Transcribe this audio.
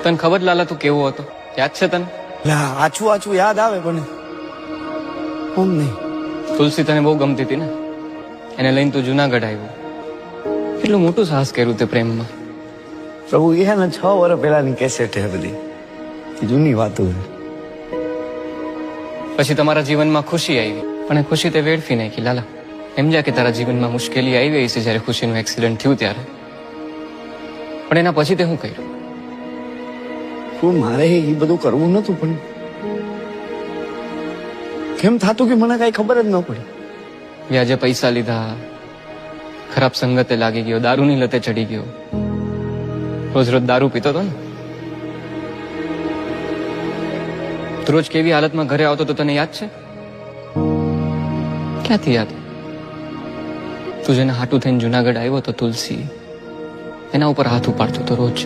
તને ખબર લાલા તું કેવો હતો? યાદ છે તને? આછું આછું યાદ આવે પણ આમ નહીં. તુલસી તને બહુ ગમતી હતી ને, એને લઈને તું જુનાગઢ આવ્યો. કેટલું મોટું સાહસ કર્યું તે પ્રેમમાં. પ્રભુ એ હે ને 6 વર્ષ પહેલાની કેસેટ હે બધી, એ જૂની વાતો છે. પછી તમારા જીવનમાં ખુશી આવી, પણ એ ખુશી તે વેડફી નાખી લાલા. સમજ્યા કે તારા જીવનમાં મુશ્કેલી આવી છે જ્યારે ખુશીનું એક્સિડન્ટ થયું ત્યારે, પણ એના પછી તે શું કર્યું? શું મારે એ બધું કરવું નતું, પણ કેમ થાતું કે મને કઈ ખબર જ ન પડી. વ્યાજે પૈસા લીધા, ખરાબ સંગતે લાગી ગયો, દારૂની લતે ચડી ગયો, રોજ રોજ દારૂ પીતો હતો ને. તું રોજ કેવી હાલતમાં ઘરે આવતો તો તને યાદ છે? ક્યાંથી યાદ? તું જેને હાટું થઈને જુનાગઢ આવ્યો તો તુલસી, એના ઉપર હાથ ઉપાડતો તો રોજ.